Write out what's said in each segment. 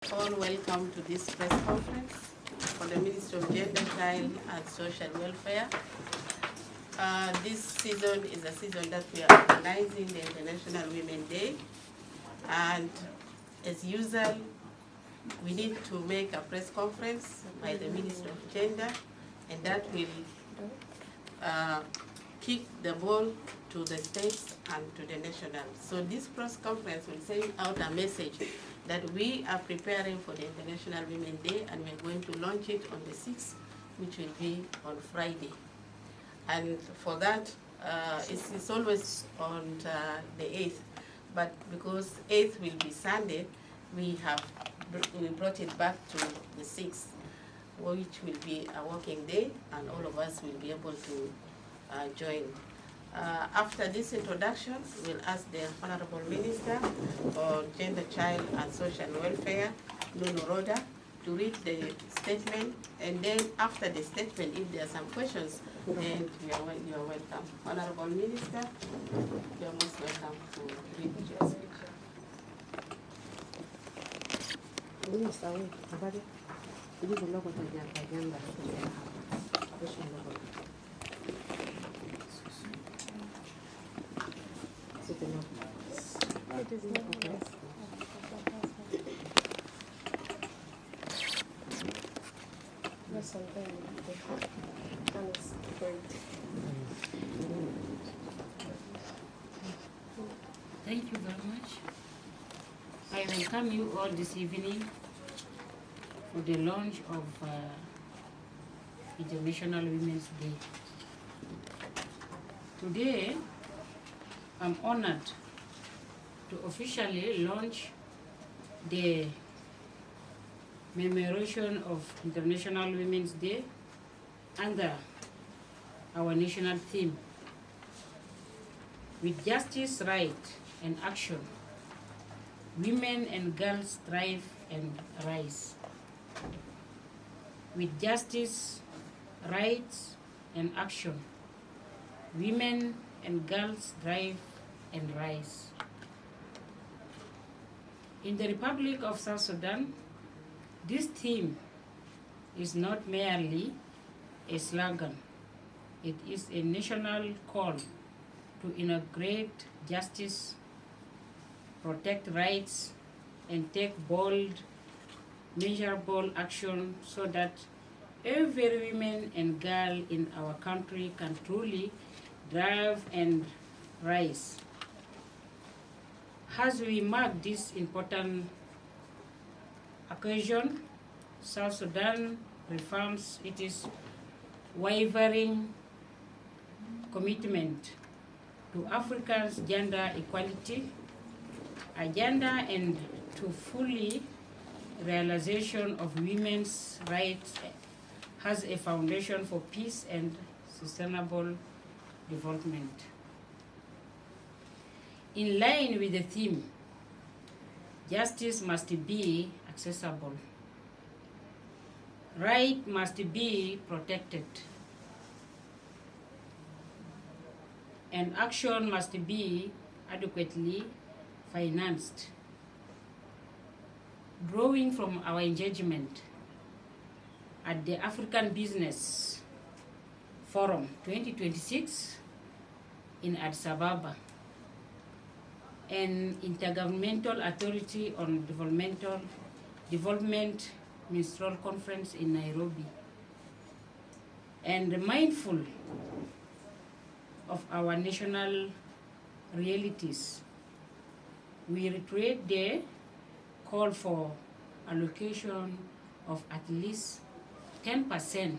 All welcome to this press conference for the Ministry of Gender, Child and Social Welfare. This season is a season that we are organizing the International Women's Day, and as usual, we need to make a press conference by the Ministry of Gender, and that will kick the ball to the states and to the national. So this press conference will send out a message that we are preparing for the International Women's Day, and we're going to launch it on the 6th, which will be on Friday. And for that, it's always on the 8th, but because 8th will be Sunday, we brought it back to the 6th, which will be a working day, and all of us will be able to join. After this introduction, we'll ask the Honorable Minister for Gender, Child and Social Welfare, Lulu Roda, to read the statement, and then after the statement, if there are some questions, then you are welcome. Honorable Minister, you are most welcome to read your speech. Thank you very much. I welcome you all this evening for the launch of International Women's Day. Today, I'm honored to officially launch the commemoration of International Women's Day under our national theme, with justice, right, and action, women and girls thrive and rise. With justice, rights, and action, women and girls thrive and rise. In the Republic of South Sudan, this theme is not merely a slogan. It is a national call to integrate justice, protect rights, and take bold, measurable action so that every woman and girl in our country can truly thrive and rise. As we mark this important occasion, South Sudan reaffirms its wavering commitment to Africa's gender equality agenda and to fully realization of women's rights as a foundation for peace and sustainable development. In line with the theme, justice must be accessible, right must be protected, and action must be adequately financed. Drawing from our engagement at the African Business Forum 2026 in Addis Ababa, an Intergovernmental Authority on Development Ministerial Conference in Nairobi, and mindful of our national realities, we reiterate the call for allocation of at least 10%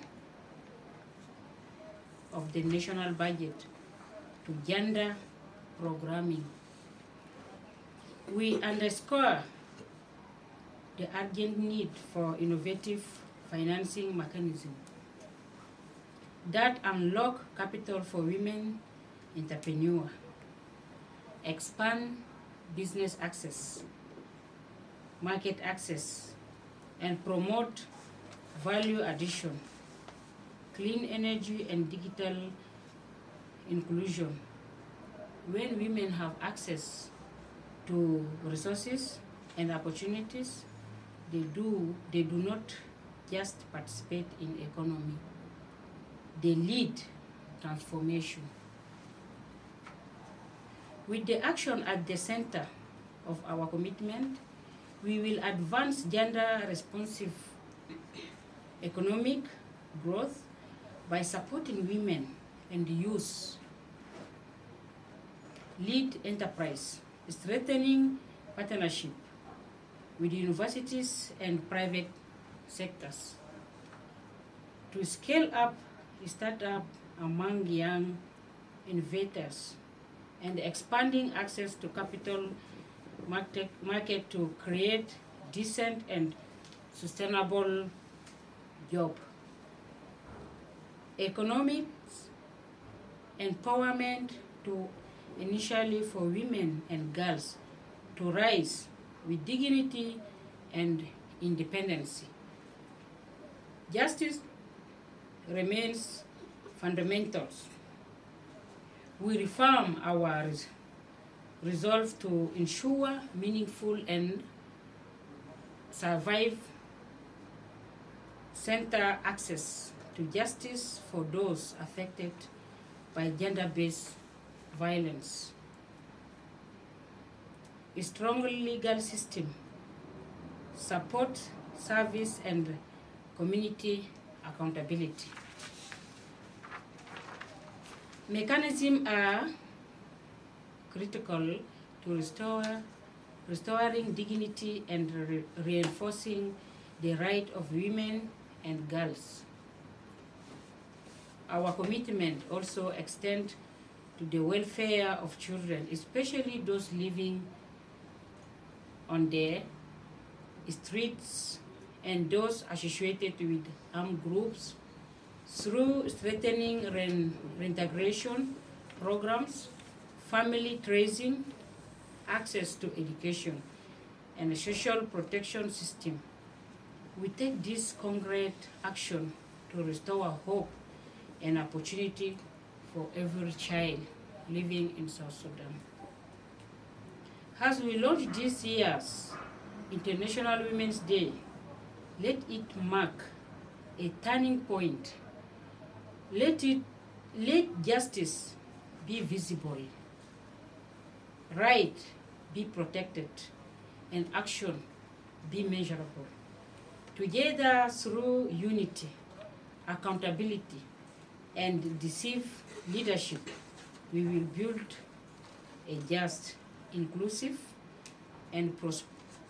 of the national budget to gender programming. We underscore the urgent need for innovative financing mechanisms that unlock capital for women entrepreneurs, expand business access, market access, and promote value addition, clean energy, and digital inclusion. When women have access to resources and opportunities, they do not just participate in economy, they lead transformation. With the action at the center of our commitment, we will advance gender-responsive economic growth by supporting women and youth, lead enterprise, strengthening partnership with universities and private sectors, to scale up startup among young innovators, and expanding access to capital market to create decent and sustainable job. Economic empowerment to initially for women and girls to rise with dignity and independence. Justice remains fundamental. We reaffirm our resolve to ensure meaningful and survive center access to justice for those affected by gender-based violence. A strong legal system, support, service, and community accountability. Mechanisms are critical to restoring dignity and reinforcing the right of women and girls. Our commitment also extends to the welfare of children, especially those living on the streets and those associated with armed groups, through strengthening reintegration programs, family tracing, access to education, and a social protection system. We take this concrete action to restore hope and opportunity for every child living in South Sudan. As we launch this year's International Women's Day, let it mark a turning point. Let justice be visible, right be protected, and action be measurable. Together, through unity, accountability, and decisive leadership, we will build a just, inclusive, and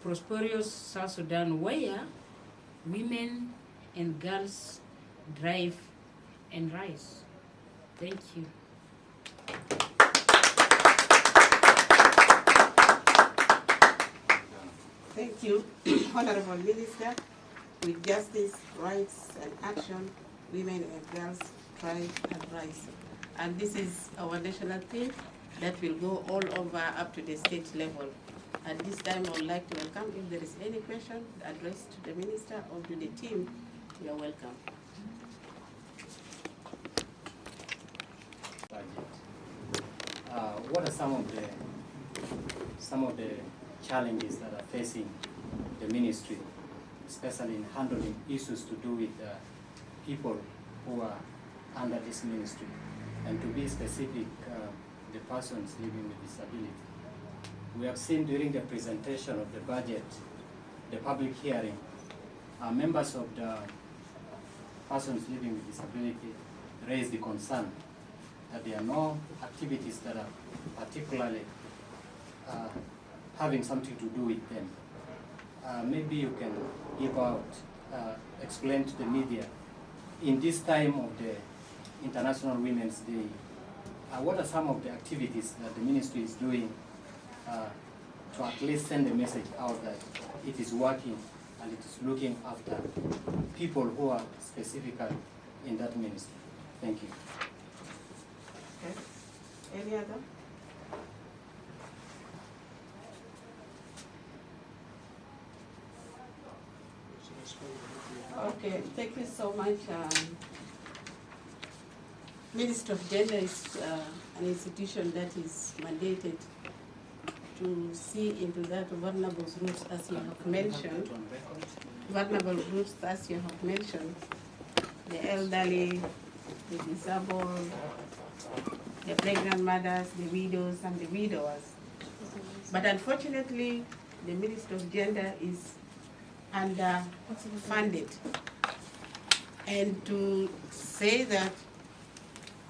prosperous South Sudan where women and girls thrive and rise. Thank you. Thank you, Honorable Minister. With justice, rights, and action, women and girls thrive and rise. And this is our national theme that will go all over up to the state level. At this time, I would like to welcome, if there is any question addressed to the minister or to the team, you are welcome. What are some of the challenges that are facing the ministry, especially in handling issues to do with people who are under this ministry, and to be specific, the persons living with disability? We have seen during the presentation of the budget, the public hearing, members of the persons living with disability raised the concern that there are no activities that are particularly having something to do with them. Maybe you can give out, explain to the media, in this time of the International Women's Day, what are some of the activities that the ministry is doing to at least send a message out that it is working and it is looking after people who are specifically in that ministry? Thank you. Okay. Any other? Okay, thank you so much. Ministry of Gender is an institution that is mandated to see into that vulnerable groups, as you have mentioned. vulnerable groups, as you have mentioned, the elderly, the disabled, the pregnant mothers, the widows, and the widowers. But unfortunately, the Ministry of Gender is underfunded. And to say that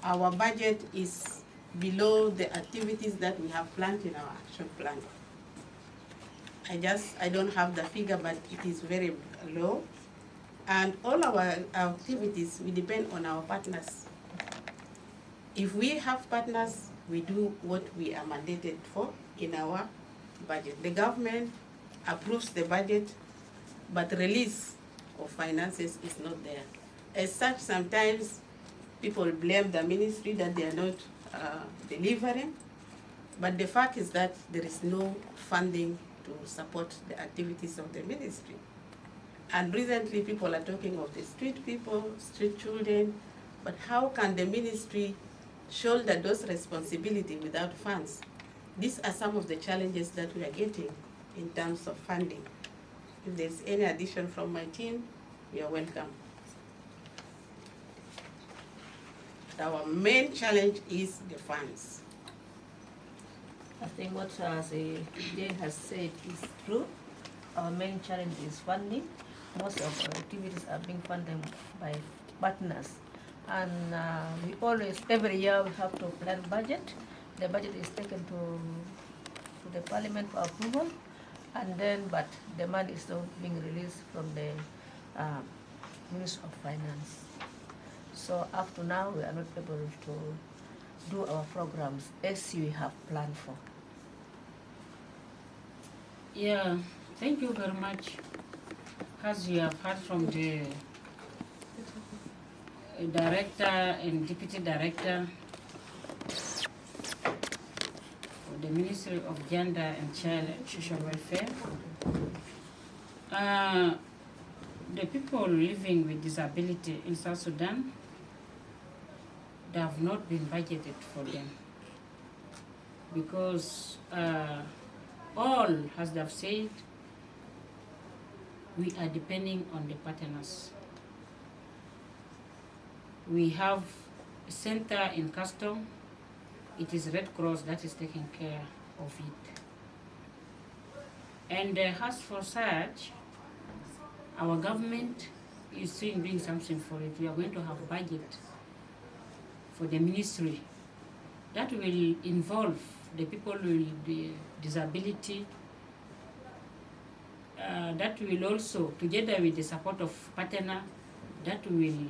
our budget is below the activities that we have planned in our action plan. I don't have the figure, but it is very low. And all our activities, we depend on our partners. If we have partners, we do what we are mandated for in our budget. The government approves the budget, but release of finances is not there. As such, sometimes people blame the ministry that they are not delivering, but the fact is that there is no funding to support the activities of the ministry. And recently people are talking of the street people, street children, but how can the ministry shoulder those responsibilities without funds? These are some of the challenges that we are getting in terms of funding. If there's any addition from my team, you are welcome. Our main challenge is the funds. I think what Jane has said is true. Our main challenge is funding. Most of our activities are being funded by partners. And we always, every year, we have to plan budget. The budget is taken to the parliament for approval. And then, but the money is not being released from the Ministry of Finance. So up to now, we are not able to do our programs as we have planned for. Yeah, thank you very much. As you have heard from the director and deputy director of the Ministry of Gender and Child and Social Welfare, the people living with disability in South Sudan, they have not been budgeted for them because all, as they have said, we are depending on the partners. We have a center in custom. It is Red Cross that is taking care of it. And as for such, our government is doing something for it. We are going to have a budget for the ministry that will involve the people with the disability, that will also, together with the support of partner, that will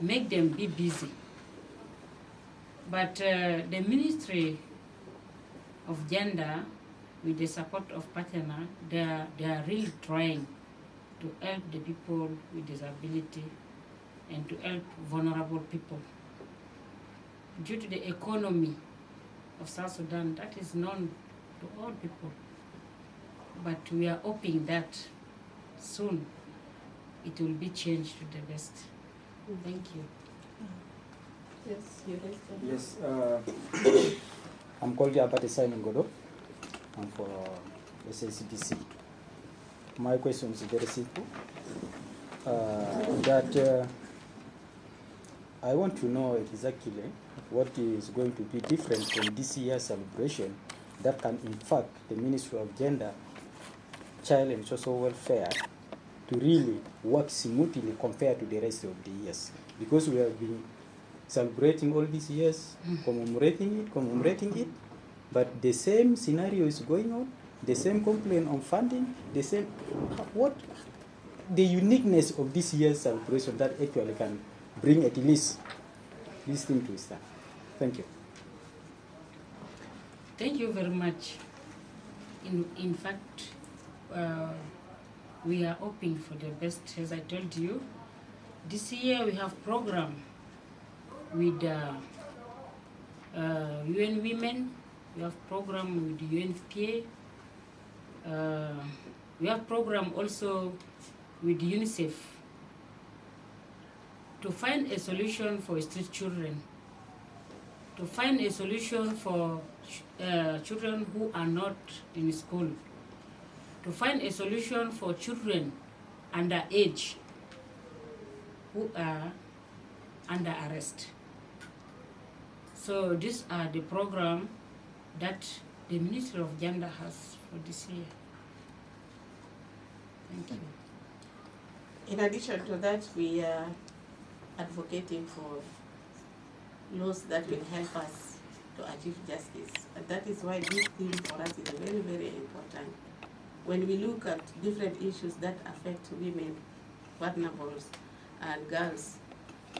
make them be busy. But the Ministry of Gender, with the support of partner, they are really trying to help the people with disability and to help vulnerable people. Due to the economy of South Sudan, that is known to all people. But we are hoping that soon it will be changed to the best. Thank you. Yes, you raised Yes, I'm called Abate Simon Godo. I'm for SACDC. My question is very simple. I want to know exactly what is going to be different from this year's celebration that can impact the Ministry of Gender, Child and Social Welfare to really work smoothly compared to the rest of the years. Because we have been celebrating all these years, commemorating it, but the same scenario is going on, the same complaint on funding, the same, what the uniqueness of this year's celebration that actually can bring at least this thing to start. Thank you. Thank you very much. In fact, we are hoping for the best. As I told you, this year we have program with UN Women, we have program with UNFPA, we have program also with UNICEF to find a solution for street children, to find a solution for children who are not in school, to find a solution for children underage who are under arrest. So these are the program that the Ministry of Gender has for this year. Thank you. In addition to that, we are advocating for laws that will help us to achieve justice. And that is why this theme for us is very, very important. When we look at different issues that affect women, vulnerables, and girls,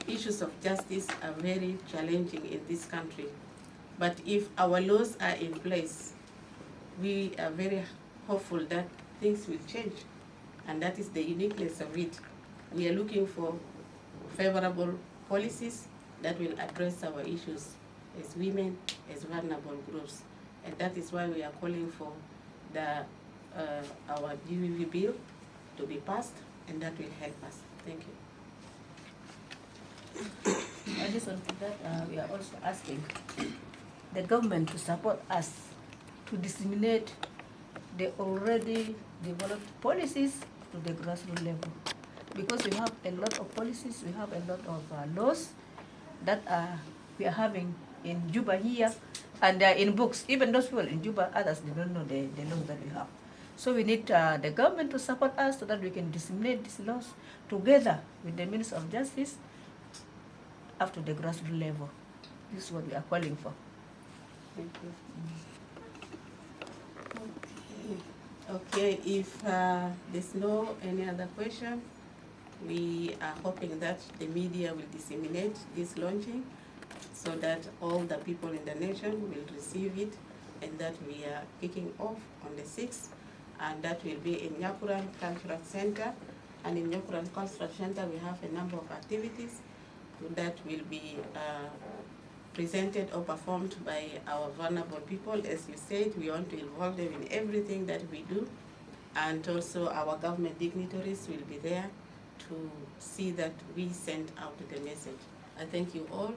issues of justice are very challenging in this country. But if our laws are in place, we are very hopeful that things will change. And that is the uniqueness of it. We are looking for favorable policies that will address our issues as women, as vulnerable groups. And that is why we are calling for our GVV bill to be passed, and that will help us. Thank you. In addition to that, we are also asking the government to support us to disseminate the already developed policies to the grassroots level. Because we have a lot of policies, we have a lot of laws that we are having in Juba here, and in books. Even those people in Juba, others, they don't know the laws that we have. So we need the government to support us so that we can disseminate these laws together with the Ministry of Justice up to the grassroots level. This is what we are calling for. Thank you. Okay, if there's no any other question, we are hoping that the media will disseminate this launching so that all the people in the nation will receive it, and that we are kicking off on the 6th, and that will be in Nyakuran Cultural Center. And in Nyakuran Cultural Center, we have a number of activities that will be presented or performed by our vulnerable people. As you said, we want to involve them in everything that we do, and also our government dignitaries will be there to see that we send out the message. I thank you all.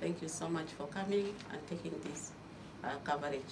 Thank you so much for coming and taking this coverage.